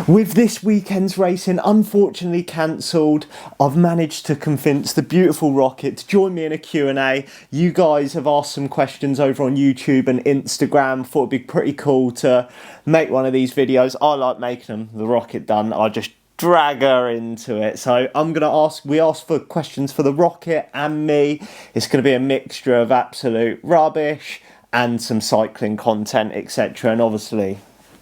With this weekend's racing unfortunately cancelled, I've managed to convince the beautiful Rocket to join me in a Q&A. You guys have asked some questions over on YouTube and Instagram. Thought it'd be pretty cool to make one of these videos. I like making them. The Rocket done. I just drag her into it. So we asked for questions for the Rocket and me. It's going to be a mixture of absolute rubbish and some cycling content, etc. And obviously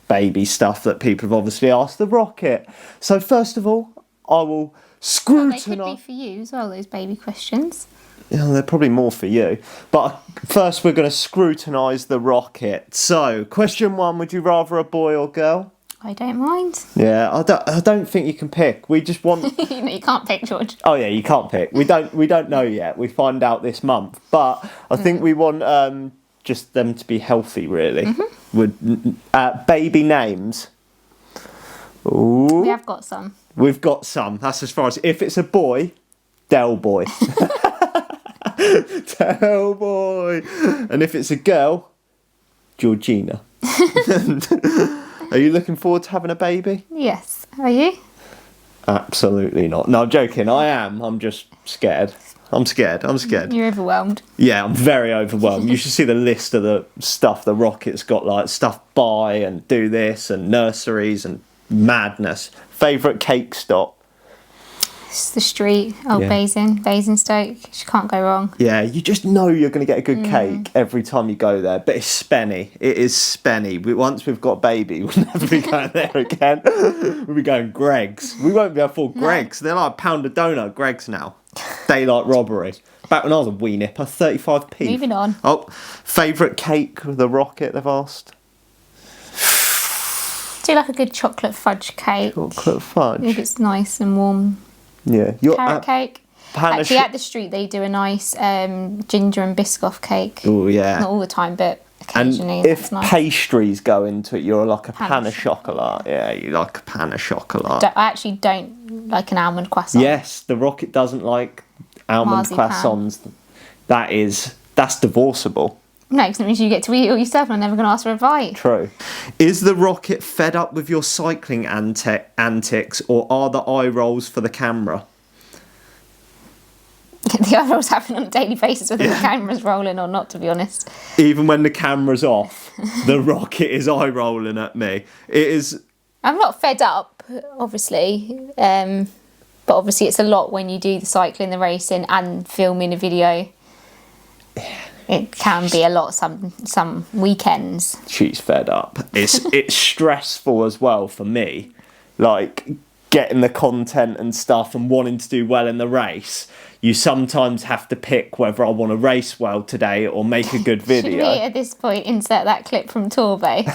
baby stuff that people have obviously asked the Rocket. So first of all, I will scrutinise. They could be for you as well, those baby questions. Yeah, they're probably more for you. But first we're going to scrutinise the Rocket. So, question 1, would you rather a boy or girl? I don't mind. Yeah, I don't think you can pick. We just want... You can't pick, George. Oh yeah, you can't pick. We don't know yet. We find out this month. But I think we want just them to be healthy, really. Would baby names? Ooh. We have got some. We've got some. That's as far as... If it's a boy, Del Boy. Del Boy. And if it's a girl, Georgina. Are you looking forward to having a baby? Yes. Are you? Absolutely not. No, I'm joking. I am. I'm just scared. I'm scared. You're overwhelmed. Yeah, I'm very overwhelmed. You should see the list of the stuff the Rocket's got, like stuff buy and do this and nurseries and madness. Favourite cake stop? It's the street, Old Basingstoke. You can't go wrong. Yeah, you just know you're going to get a good cake every time you go there. But it's spenny. It is spenny. Once we've got baby, we'll never be going there again. We'll be going Greggs. We won't be able to afford Greggs. They're like £1 a donut, Greggs now. Daylight robbery. Back when I was a wee nipper, 35p. Moving on. Oh, favourite cake with the Rocket, they've asked? Do like a good chocolate fudge cake. Chocolate fudge? If it's nice and warm. Yeah. Carrot cake. Actually, at the street, they do a nice ginger and Biscoff cake. Oh, yeah. Not all the time, but occasionally. And if that's nice. Pastries go into it, you're like a pan of chocolat. Yeah, you like a pan of chocolat. I actually don't like an almond croissant. Yes, the Rocket doesn't like almond croissants. That's divorceable. No, because it means you get to eat it all yourself and I'm never going to ask for a bite. True. Is the Rocket fed up with your cycling antics, or are the eye rolls for the camera? The eye rolls happen on a daily basis whether the camera's rolling or not, to be honest. Even when the camera's off, the Rocket is eye rolling at me. It is... I'm not fed up, obviously. But obviously it's a lot when you do the cycling, the racing and filming a video. It can be a lot some weekends. She's fed up. It's stressful as well for me, like getting the content and stuff and wanting to do well in the race. You sometimes have to pick whether I want to race well today or make a good video. Should we at this point insert that clip from Torbay?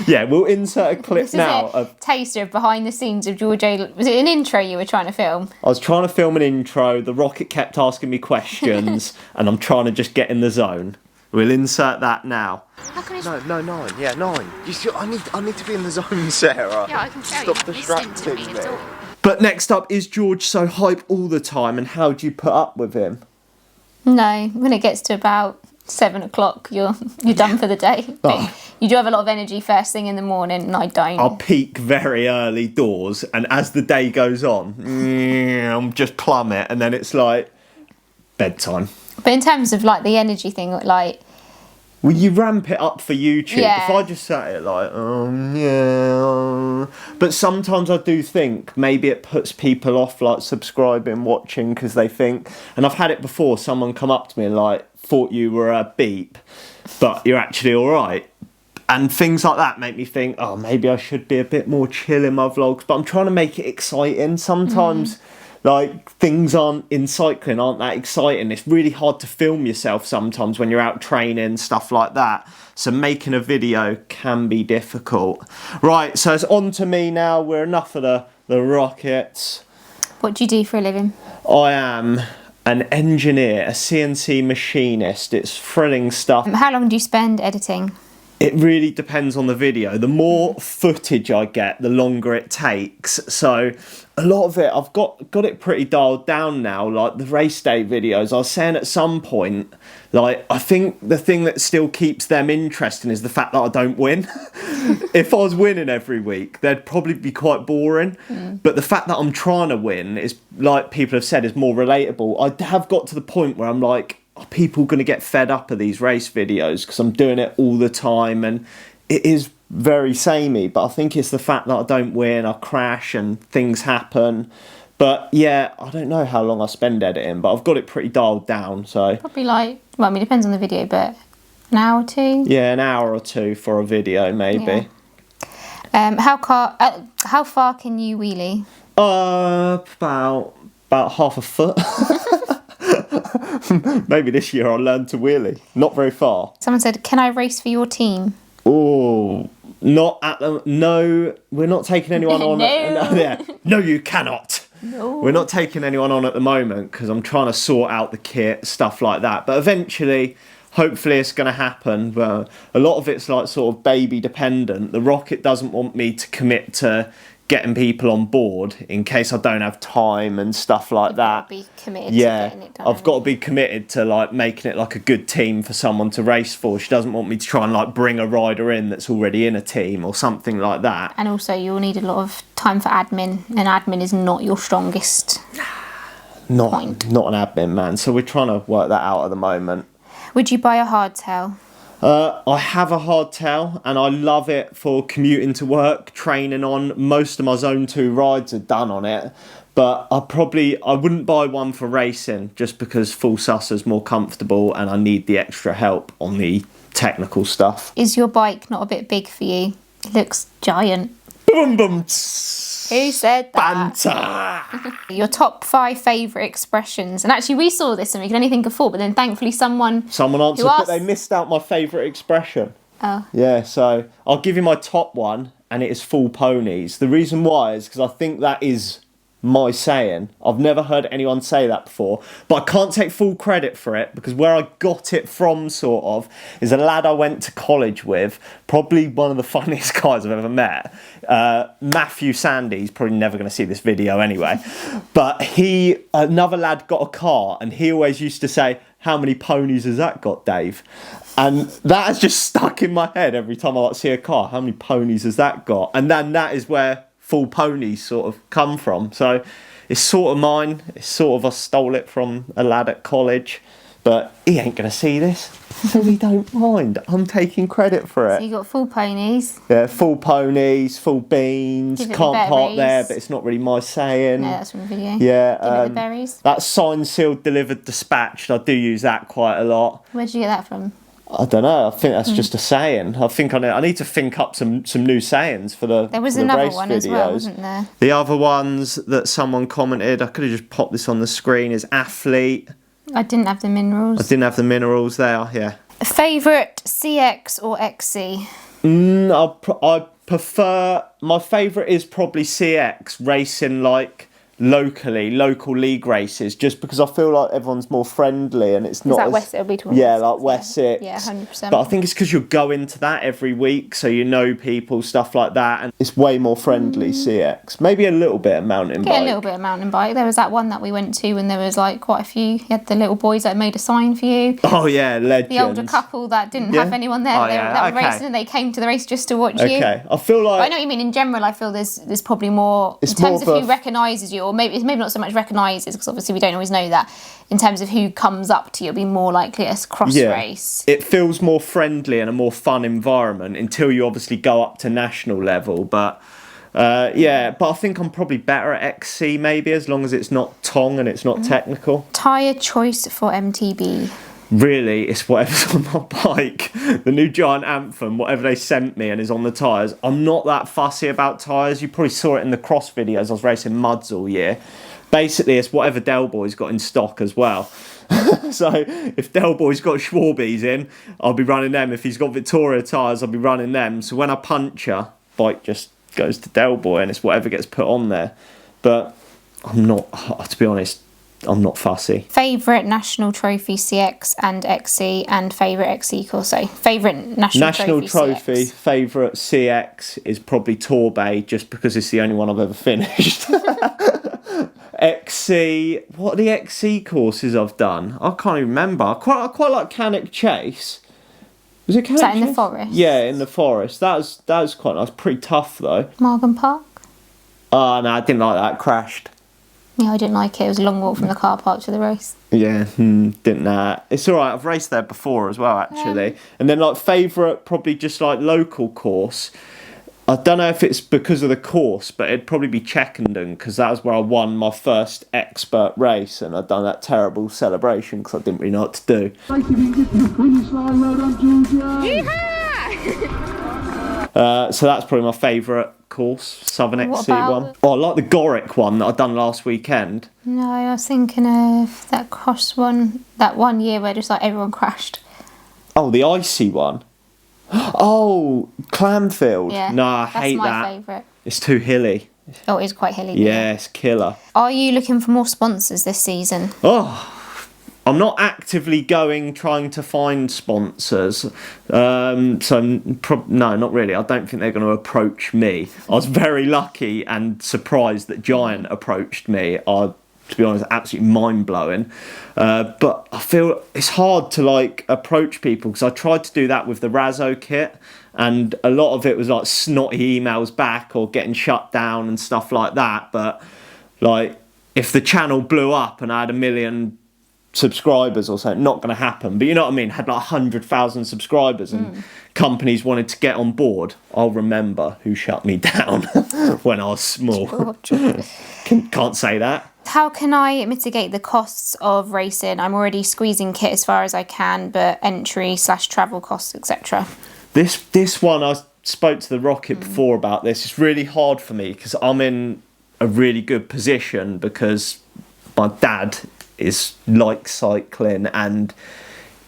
Yeah, we'll insert a clip now. This is a taster of behind the scenes of George A. Was it an intro you were trying to film? I was trying to film an intro. The Rocket kept asking me questions and I'm trying to just get in the zone. We'll insert that now. How can No, 9. Yeah, 9. You see, I need to be in the zone, Sarah. Yeah, I can tell Stop you. distracting me. But next up, is George so hype all the time, and how do you put up with him? No, when it gets to about 7 o'clock, you're done for the day. But you do have a lot of energy first thing in the morning, and I don't. I'll peak very early doors, and as the day goes on, I'm just plummet, and then it's like bedtime. But in terms of like the energy thing, like... Well, you ramp it up for YouTube. Yeah. If I just sat here like, But sometimes I do think maybe it puts people off, like, subscribing, watching, because they think... And I've had it before, someone come up to me and, like, thought you were a beep, but you're actually all right. And things like that make me think, oh, maybe I should be a bit more chill in my vlogs. But I'm trying to make it exciting. Sometimes... Like, things in cycling aren't that exciting. It's really hard to film yourself sometimes when you're out training, stuff like that. So making a video can be difficult. Right, so it's on to me now. We're enough of the Rockets. What do you do for a living? I am an engineer, a CNC machinist. It's thrilling stuff. How long do you spend editing? It really depends on the video. The more footage I get, the longer it takes. So a lot of it, I've got it pretty dialed down now. Like the race day videos, I was saying at some point, like I think the thing that still keeps them interesting is the fact that I don't win. If I was winning every week, they'd probably be quite boring. But the fact that I'm trying to win is, like people have said, is more relatable. I have got to the point where I'm like, are people going to get fed up of these race videos because I'm doing it all the time and it is very samey, but I think it's the fact that I don't win, I crash and things happen. But yeah, I don't know how long I spend editing, but I've got it pretty dialed down. So Probably like, well, I mean, it depends on the video, but an hour or two. yeah, an hour or two for a video maybe. Yeah. How far can you wheelie? About half a foot. Maybe this year I'll learn to wheelie. Not very far. Someone said, "Can I race for your team?" Oh, not at the... No, we're not taking anyone on. No, you cannot. No. We're not taking anyone on at the moment because I'm trying to sort out the kit, stuff like that. But eventually, hopefully it's going to happen. But a lot of it's like sort of baby dependent. The Rocket doesn't want me to commit to getting people on board in case I don't have time and stuff like that. Be committed to getting it done. I've got to be committed to like making it like a good team for someone to race for. She doesn't want me to try and like bring a rider in that's already in a team or something like that. And also you'll need a lot of time for admin, and admin is not your strongest point. Not an admin man, so we're trying to work that out at the moment. Would you buy a hardtail? I have a hardtail and I love it for commuting to work, training on. Most of my Zone 2 rides are done on it, but I wouldn't buy one for racing just because full susser's more comfortable and I need the extra help on the technical stuff. Is your bike not a bit big for you? It looks giant. Boom, boom, Who said that? banter. Your top 5 favourite expressions. And actually we saw this and we could only think of 4, but then thankfully someone Answered, asked... but they missed out my favourite expression. Oh. Yeah, so I'll give you my top one, and it is full ponies. The reason why is because I think that is my saying. I've never heard anyone say that before, but I can't take full credit for it because where I got it from sort of is a lad I went to college with, probably one of the funniest guys I've ever met. Matthew Sandy, he's probably never going to see this video anyway, but another lad got a car and he always used to say, "How many ponies has that got, Dave?" And that has just stuck in my head every time I see a car. How many ponies has that got? And then that is where full ponies sort of come from. So it's sort of mine. It's sort of I stole it from a lad at college, but he ain't going to see this, so he don't mind. I'm taking credit for it. So you got full ponies. Yeah, full ponies, full beans. Give it the Can't park there, berries. but it's not really my saying. No, that's from the video. Yeah, Give it the berries. that signed, sealed, delivered, dispatched. I do use that quite a lot. Where'd you get that from? I don't know. I think that's just a saying. I think I need to think up some new sayings for the. There was for the another race one videos. as well, wasn't there? The other ones that someone commented, I could have just popped this on the screen, is athlete. I didn't have the minerals. I didn't have the minerals there. Yeah. Favourite CX or XC? I prefer. My favourite is probably CX racing, like local league races, just because I feel like everyone's more friendly and it's not Is that as, West? It'll be towards yeah, like Wessex. Yeah, 100%. But I think it's because you're going to that every week, so you know people, stuff like that, and it's way more friendly. CX, maybe a little bit of mountain bike. Get a little bit of mountain bike. There was that one that we went to and there was like quite a few. You had the little boys that made a sign for you. Oh yeah, legends. The older couple that didn't have anyone there. Oh, they yeah, were, that were okay. racing and they came to the race just to watch you. Okay, I feel But I like know what you mean. In general, I feel there's probably more It's in terms more of of who a- recognises you, or maybe it's maybe not so much recognises because obviously we don't always know that. In terms of who comes up to you, it'll be more likely a cross race. it feels more friendly and a more fun environment until you obviously go up to national level. But but I think I'm probably better at XC maybe, as long as it's not tong and it's not technical. Tyre choice for MTB. Really, it's whatever's on my bike. The new Giant Anthem, whatever they sent me and is on the tyres. I'm not that fussy about tyres. You probably saw it in the cross videos. I was racing muds all year. Basically, it's whatever Del Boy's got in stock as well. So if Del Boy's got Schwarbies in, I'll be running them. If he's got Victoria tyres, I'll be running them. So when I puncture, bike just goes to Del Boy and it's whatever gets put on there. But I'm not, to be honest, I'm not fussy. Favourite National Trophy CX and XC, and favourite XC course. So favourite National Trophy, CX. favourite CX is probably Torbay, just because it's the only one I've ever finished. XC, what are the XC courses I've done? I can't even remember. I quite like Cannock Chase. Was it Cannock Chase? In the forest? Yeah, in the forest. That was quite nice. Pretty tough though. Morgan Park? Oh no, I didn't like that. Crashed. Yeah, I didn't like it. It was a long walk from the car park to the race. Yeah, didn't know. It's alright, I've raced there before as well, actually. And then, like, favourite, probably just, like, local course. I don't know if it's because of the course, but it'd probably be Checkenden, because that was where I won my first expert race, and I'd done that terrible celebration, because I didn't really know what to do. So that's probably my favourite course, Southern XC one. Oh, I like the Gorick one that I done last weekend. No, I was thinking of that cross one, that one year where just like everyone crashed. Oh, the icy one. Oh, Clamfield. Yeah, no, I hate that. That's my favourite. It's too hilly. Oh, it is quite hilly. Yeah, it's killer. Are you looking for more sponsors this season? Oh, I'm not actively trying to find sponsors. No, not really. I don't think they're going to approach me. I was very lucky and surprised that Giant approached me. To be honest, absolutely mind-blowing. But I feel it's hard to, like, approach people, because I tried to do that with the Razzo kit, and a lot of it was, like, snotty emails back or getting shut down and stuff like that. But, like, if the channel blew up and I had 1 million subscribers or something, not going to happen. But you know what I mean? Had like 100,000 subscribers and companies wanted to get on board. I'll remember who shut me down when I was small. Can't say that. How can I mitigate the costs of racing? I'm already squeezing kit as far as I can, but entry/travel costs, etc. This one, I spoke to the Rocket before about this. It's really hard for me because I'm in a really good position because my dad is like cycling and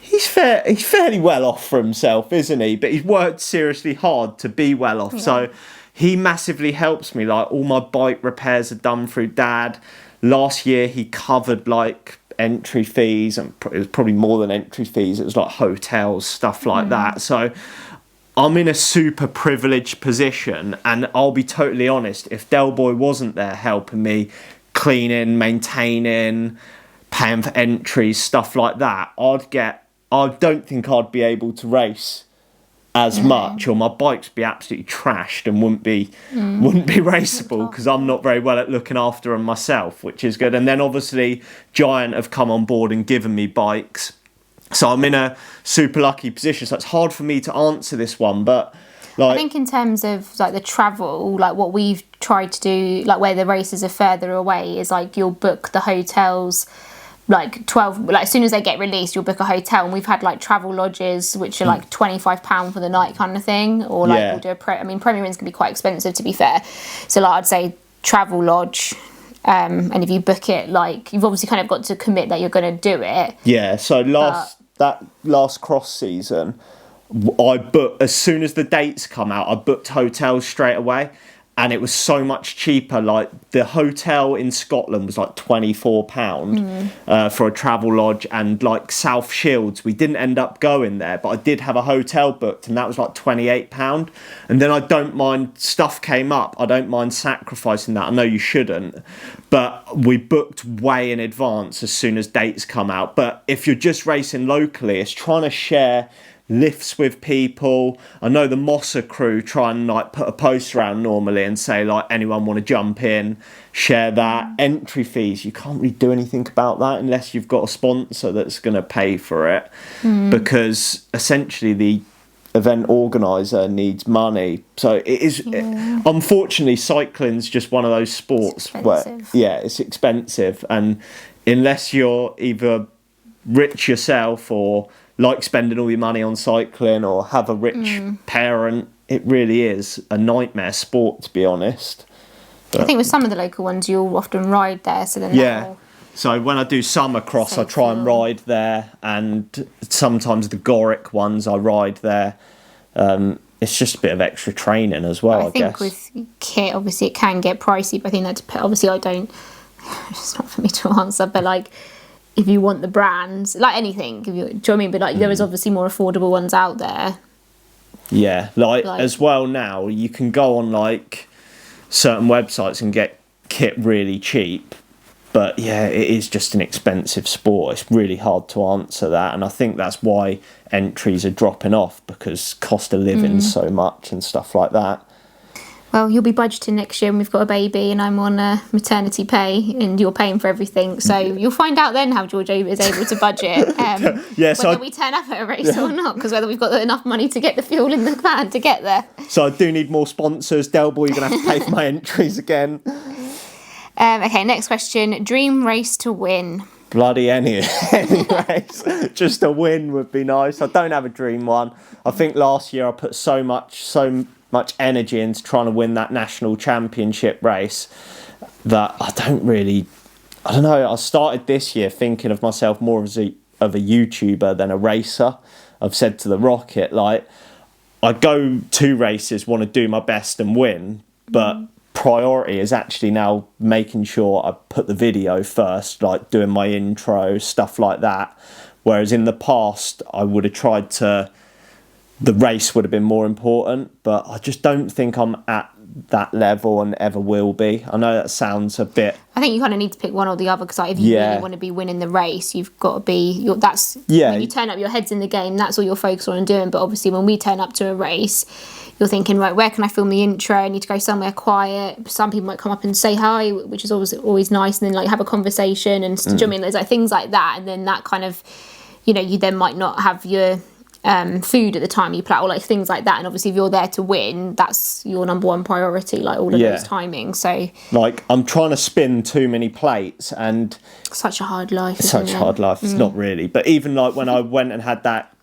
he's fairly well off for himself, isn't he? But he's worked seriously hard to be well off. Yeah. So he massively helps me. Like, all my bike repairs are done through Dad. Last year he covered like entry fees, and it was probably more than entry fees. It was like hotels, stuff like that. So I'm in a super privileged position, and I'll be totally honest, if Del Boy wasn't there helping me cleaning, maintaining, paying for entries, stuff like that, I don't think I'd be able to race as much, or my bikes be absolutely trashed and wouldn't be raceable, because I'm not very well at looking after them myself, which is good. And then obviously Giant have come on board and given me bikes, so I'm in a super lucky position. So it's hard for me to answer this one, but like, I think in terms of like the travel, like what we've tried to do, like where the races are further away, is like you'll book the hotels like 12, like as soon as they get released, you'll book a hotel, and we've had like travel lodges which are like £25 for the night kind of thing, or like we'll do Premier Inns can be quite expensive, to be fair. So like I'd say travel lodge, and if you book it, like you've obviously kind of got to commit that you're going to do it. Yeah. So that last cross season, I booked as soon as the dates come out. I booked hotels straight away. And it was so much cheaper. Like, the hotel in Scotland was like £24 for a travel lodge, and like South Shields, we didn't end up going there, but I did have a hotel booked, and that was like £28. And then I don't mind, stuff came up, I don't mind sacrificing that. I know you shouldn't, but we booked way in advance as soon as dates come out. But if you're just racing locally, it's trying to share lifts with people. I know the Mosser crew try and like put a post around normally and say like, anyone want to jump in, share that. Entry fees, you can't really do anything about that unless you've got a sponsor that's going to pay for it, because essentially the event organizer needs money. So it is unfortunately, cycling's just one of those sports where it's expensive, and unless you're either rich yourself or like spending all your money on cycling, or have a rich parent, it really is a nightmare sport, to be honest. But I think with some of the local ones, you'll often ride there, so then so when I do summer cross, I try and ride there, and sometimes the Gorick ones I ride there. It's just a bit of extra training as well, I guess. With kit, obviously it can get pricey, but I think that's obviously I don't it's not for me to answer, but like, if you want the brands, like anything, do you know what I mean? But like, there is obviously more affordable ones out there. Yeah, like as well now, you can go on like certain websites and get kit really cheap. But yeah, it is just an expensive sport. It's really hard to answer that. And I think that's why entries are dropping off, because cost of living so much and stuff like that. Well, you'll be budgeting next year when we've got a baby and I'm on maternity pay and you're paying for everything. So you'll find out then how Georgia is able to budget. Whether we turn up at a race or not, because whether we've got enough money to get the fuel in the van to get there. So I do need more sponsors. Del Boy, you're going to have to pay for my entries again. Okay, next question. Dream race to win. Bloody any race. Just a win would be nice. I don't have a dream one. I think last year I put so much energy into trying to win that national championship race that I don't know. I started this year thinking of myself more as of a YouTuber than a racer. I've said to the Rocket, like, I go to races, want to do my best and win, but priority is actually now making sure I put the video first, like doing my intro, stuff like that. Whereas in the past, I would have tried to, the race would have been more important, but I just don't think I'm at that level and ever will be. I know that sounds a bit... I think you kind of need to pick one or the other, because like, if you really want to be winning the race, you've got to be... When you turn up, your head's in the game, that's all you're focused on doing. But obviously when we turn up to a race, you're thinking, right, where can I film the intro? I need to go somewhere quiet. Some people might come up and say hi, which is always nice, and then like have a conversation and do you know what I mean? There's like things like that, and then that kind of, you know, you then might not have your food at the time you play, or like things like that. And obviously if you're there to win, that's your number one priority, like all of those timings. So like, I'm trying to spin too many plates, and such a hard life. It's not really. But even like when I went and had that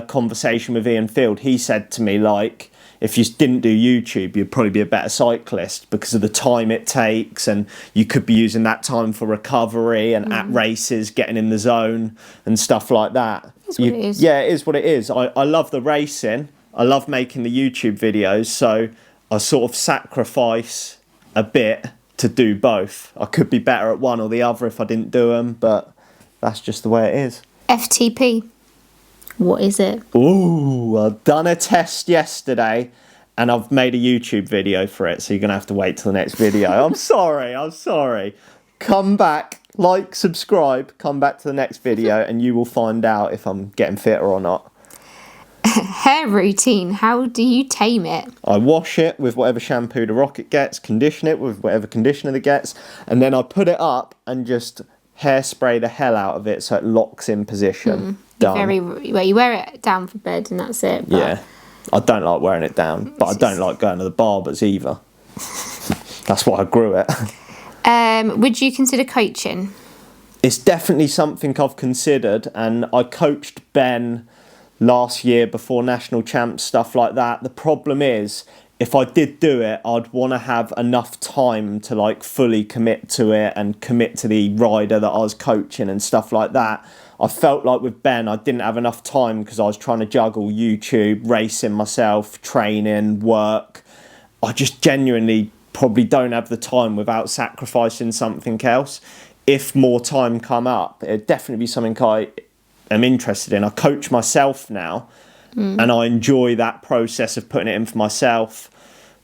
conversation with Ian Field, he said to me, like, if you didn't do YouTube, you'd probably be a better cyclist because of the time it takes, and you could be using that time for recovery and at races, getting in the zone and stuff like that. It is. Yeah, it is what it is. I love the racing. I love making the YouTube videos, so I sort of sacrifice a bit to do both. I could be better at one or the other if I didn't do them, but that's just the way it is. FTP. What is it? Ooh, I've done a test yesterday and I've made a YouTube video for it, so you're going to have to wait till the next video. I'm sorry. Come back, like, subscribe, come back to the next video and you will find out if I'm getting fitter or not. Hair routine, how do you tame it? I wash it with whatever shampoo the Rocket gets, condition it with whatever conditioner it gets, and then I put it up and just hairspray the hell out of it so it locks in position. Done. You wear it down for bed and that's it. But... yeah, I don't like wearing it down, but I don't like going to the barbers either. That's why I grew it. Would you consider coaching? It's definitely something I've considered, and I coached Ben last year before national champs, stuff like that. The problem is, if I did do it, I'd want to have enough time to like fully commit to it and commit to the rider that I was coaching and stuff like that. I felt like with Ben, I didn't have enough time because I was trying to juggle YouTube, racing myself, training, work. I just genuinely probably don't have the time without sacrificing something else. If more time come up, it'd definitely be something I am interested in. I coach myself now and I enjoy that process of putting it in for myself.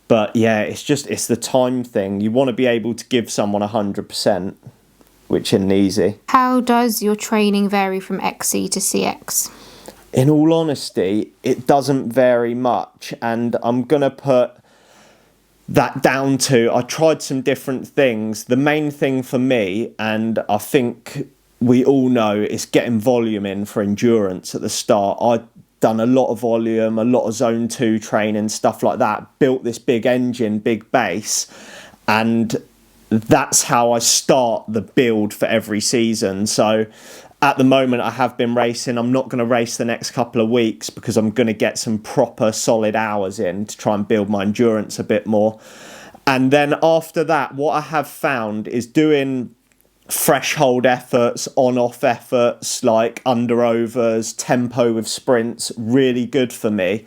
But yeah, it's the time thing. You want to be able to give someone 100%. Which isn't easy. How does your training vary from XC to CX? In all honesty, it doesn't vary much, and I'm going to put that down to, I tried some different things. The main thing for me, and I think we all know, is getting volume in for endurance at the start. I'd done a lot of volume, a lot of zone 2 training, stuff like that, built this big engine, big base, and that's how I start the build for every season. So at the moment I have been racing. I'm not going to race the next couple of weeks because I'm going to get some proper solid hours in to try and build my endurance a bit more. And then after that, what I have found is doing threshold efforts, on-off efforts, like under-overs, tempo with sprints, really good for me.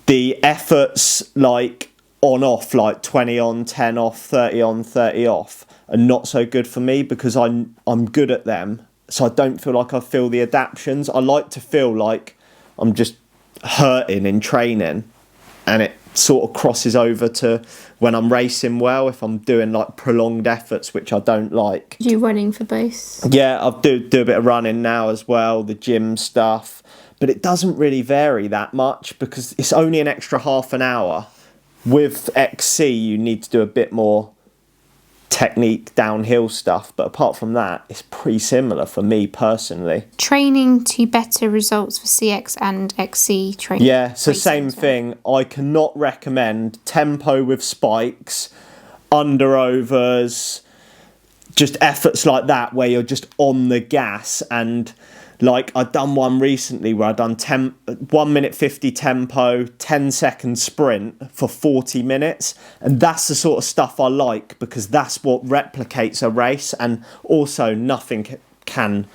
The efforts like on off, like 20 on, 10 off, 30 on, 30 off, are not so good for me because I'm good at them. So I don't feel like I feel the adaptations. I like to feel like I'm just hurting in training, and it sort of crosses over to when I'm racing well, if I'm doing like prolonged efforts, which I don't like. You running for both? Yeah, I do a bit of running now as well, the gym stuff, but it doesn't really vary that much because it's only an extra half an hour. With XC, you need to do a bit more technique downhill stuff, but apart from that, it's pretty similar for me personally. Training to better results for CX and XC training. Yeah, so same thing. I cannot recommend tempo with spikes, underovers, just efforts like that where you're just on the gas. And like I've done one recently where I've done 1 minute 50 tempo, 10-second sprint for 40 minutes. And that's the sort of stuff I like because that's what replicates a race. And also nothing can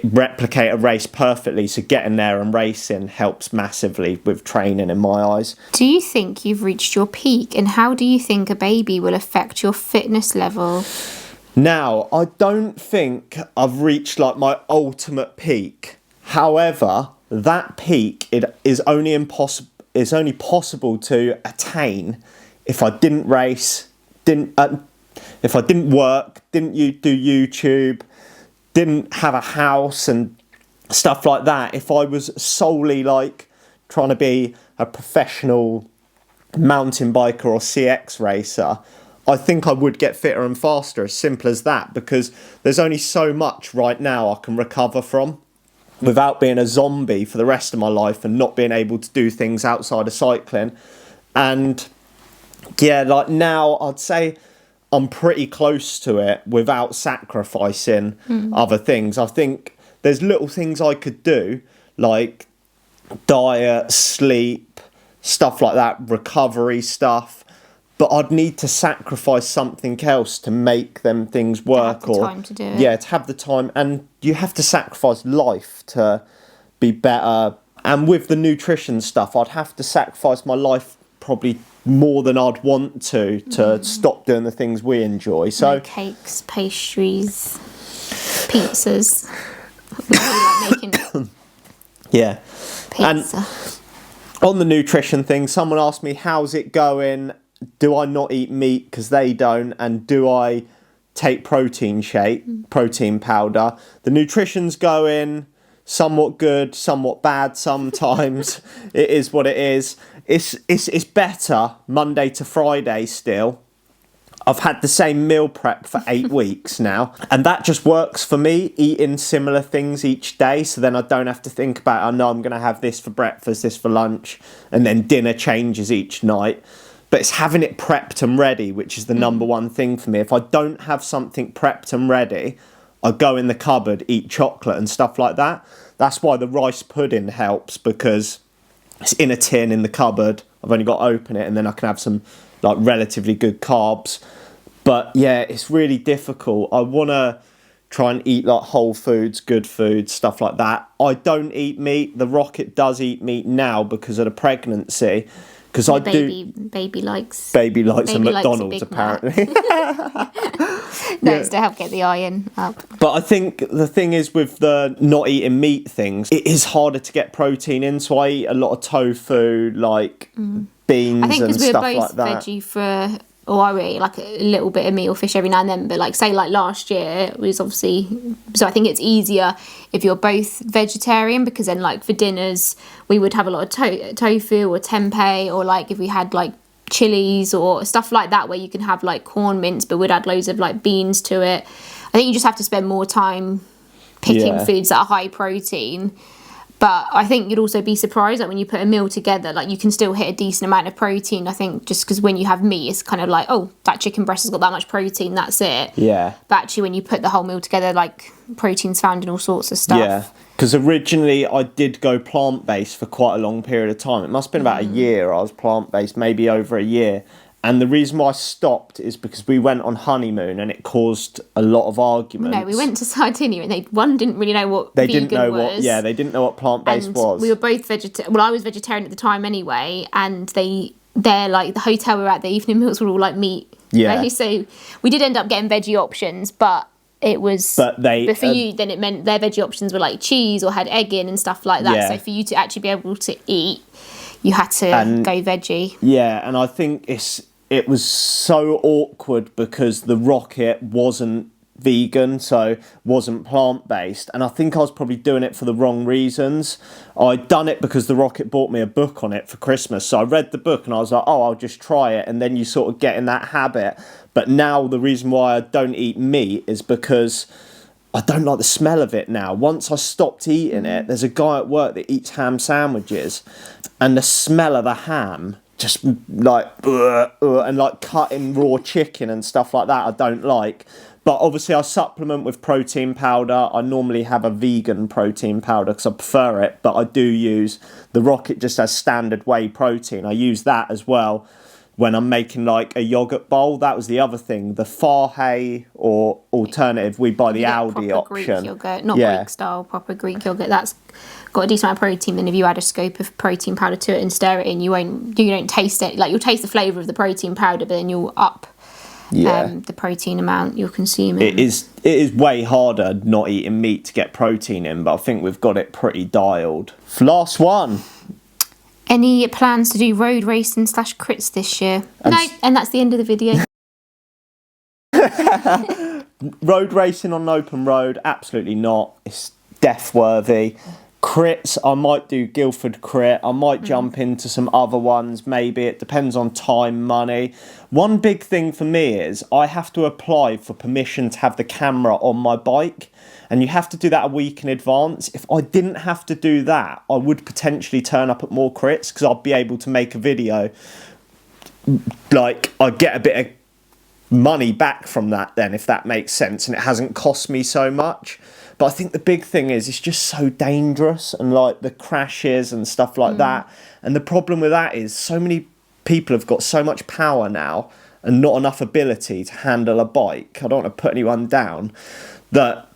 replicate a race perfectly. So getting there and racing helps massively with training in my eyes. Do you think you've reached your peak? And how do you think a baby will affect your fitness level? Now, I don't think I've reached like my ultimate peak. However, that peak is only possible to attain if I didn't race, if I didn't work, didn't do YouTube, didn't have a house and stuff like that. If I was solely like trying to be a professional mountain biker or CX racer, I think I would get fitter and faster, as simple as that, because there's only so much right now I can recover from without being a zombie for the rest of my life and not being able to do things outside of cycling. And yeah, like now I'd say I'm pretty close to it without sacrificing other things. I think there's little things I could do, like diet, sleep, stuff like that, recovery stuff. But I'd need to sacrifice something else to make them things work. To have the time to do it. Yeah, to have the time. And you have to sacrifice life to be better. And with the nutrition stuff, I'd have to sacrifice my life probably more than I'd want to stop doing the things we enjoy. So no cakes, pastries, pizzas. We really like making yeah. pizza. And on the nutrition thing, someone asked me, how's it going? Do I not eat meat because they don't? And do I take protein shake, protein powder? The nutrition's going somewhat good, somewhat bad sometimes. It is what it is. It's better Monday to Friday still. I've had the same meal prep for 8 weeks now, and that just works for me, eating similar things each day, so then I don't have to think about, I know I'm going to have this for breakfast, this for lunch, and then dinner changes each night. But it's having it prepped and ready, which is the number one thing for me. If I don't have something prepped and ready, I go in the cupboard, eat chocolate and stuff like that. That's why the rice pudding helps, because it's in a tin in the cupboard. I've only got to open it and then I can have some like relatively good carbs. But yeah, it's really difficult. I want to try and eat like whole foods, good food, stuff like that. I don't eat meat. The Rocket does eat meat now because of the pregnancy. Because baby likes a McDonald's apparently. No, it's to help get the iron up. But I think the thing is with the not eating meat things, it is harder to get protein in. So I eat a lot of tofu, like beans I think and because we're stuff both like that. veggie for, or I would eat like a little bit of meat or fish every now and then. But like say like last year it was obviously, so I think it's easier if you're both vegetarian, because then like for dinners we would have a lot of tofu or tempeh, or like if we had like chilies or stuff like that where you can have like corn mince, but we'd add loads of like beans to it. I think you just have to spend more time picking foods that are high protein. But I think you'd also be surprised that when you put a meal together, like you can still hit a decent amount of protein. I think just because when you have meat, it's kind of like, oh, that chicken breast has got that much protein, that's it. Yeah. But actually when you put the whole meal together, like protein's found in all sorts of stuff. Yeah. Because originally I did go plant-based for quite a long period of time. It must have been about a year I was plant-based, maybe over a year. And the reason why I stopped is because we went on honeymoon and it caused a lot of arguments. No, we went to Sardinia and one didn't really know what vegan was. They didn't know what plant-based was. We were both vegetarian. Well, I was vegetarian at the time anyway, and they they're like the hotel we were at, the evening meals were all like meat. Yeah. Right? So we did end up getting veggie options, but it was. But for you, then it meant their veggie options were like cheese or had egg in and stuff like that. Yeah. So for you to actually be able to eat, you had to go veggie. Yeah, and I think it was so awkward because the rocket wasn't vegan, so wasn't plant-based, and I think I was probably doing it for the wrong reasons. I'd done it because the rocket bought me a book on it for Christmas, so I read the book and I was like, oh, I'll just try it, and then you sort of get in that habit. But now the reason why I don't eat meat is because I don't like the smell of it now. Once I stopped eating it, there's a guy at work that eats ham sandwiches, and the smell of the ham just like and like cutting raw chicken and stuff like that I don't like. But obviously I supplement with protein powder. I normally have a vegan protein powder because I prefer it, but I do use the Rocket just as standard whey protein. I use that as well when I'm making like a yogurt bowl. That was the other thing. The Farhay or alternative, we buy the Aldi proper option. Greek yogurt, not Greek style, proper Greek yogurt. That's got a decent amount of protein. Then if you add a scoop of protein powder to it and stir it in, you don't taste it. Like, you'll taste the flavour of the protein powder, but then you'll up the protein amount you're consuming. It is way harder not eating meat to get protein in, but I think we've got it pretty dialed. Last one. Any plans to do road racing / crits this year? No, and that's the end of the video. Road racing on an open road, absolutely not. It's death worthy. Crits, I might do Guildford crit. I might jump into some other ones, maybe. It depends on time, money. One big thing for me is I have to apply for permission to have the camera on my bike, and you have to do that a week in advance. If I didn't have to do that, I would potentially turn up at more crits because I'd be able to make a video. Like, I'd get a bit of money back from that then, if that makes sense, and it hasn't cost me so much. But I think the big thing is it's just so dangerous, and like the crashes and stuff like that. And the problem with that is so many people have got so much power now and not enough ability to handle a bike. I don't want to put anyone down, that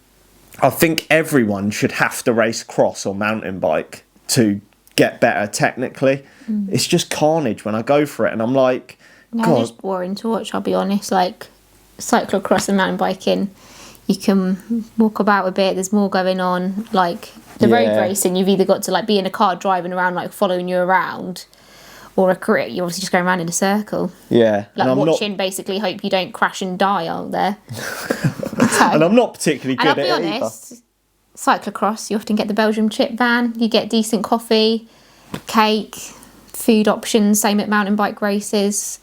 I think everyone should have to race cross or mountain bike to get better technically. It's just carnage when I go for it, and I'm like, God, it's boring to watch, I'll be honest. Like, cyclocross and mountain biking, you can walk about a bit, there's more going on. Like the road racing, you've either got to like be in a car driving around, like following you around, or a crit, you're obviously just going around in a circle. Yeah. Like watching, basically hope you don't crash and die out there. And I'm not particularly good at it. And I'll be honest, cyclocross, you often get the Belgium chip van, you get decent coffee, cake, food options, same at mountain bike races.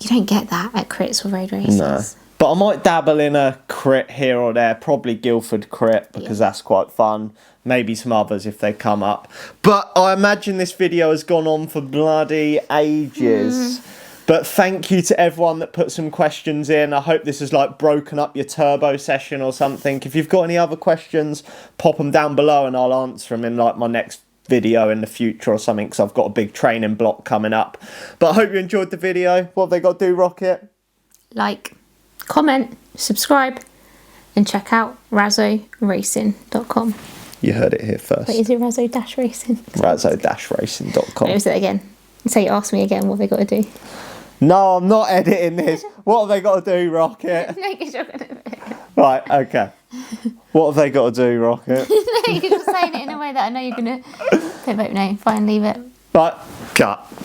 You don't get that at crits or road races. No. But I might dabble in a crit here or there, probably Guildford crit, because that's quite fun. Maybe some others if they come up. But I imagine this video has gone on for bloody ages. But thank you to everyone that put some questions in. I hope this has like broken up your turbo session or something. If you've got any other questions, pop them down below and I'll answer them in like my next video in the future or something, because I've got a big training block coming up. But I hope you enjoyed the video. What have they got to do, Rocket? Like, comment, subscribe, and check out razoracing.com. You heard it here first. Wait, is it razor-racing? razor-racing.com. Let me say it again. Say, ask me again what they got to do. No, I'm not editing this. What have they got to do, Rocket? No, because you're going to... Right, okay. What have they got to do, Rocket? No, you're just saying it in a way that I know you're going to... Don't vote no. Fine, leave it. Right, cut.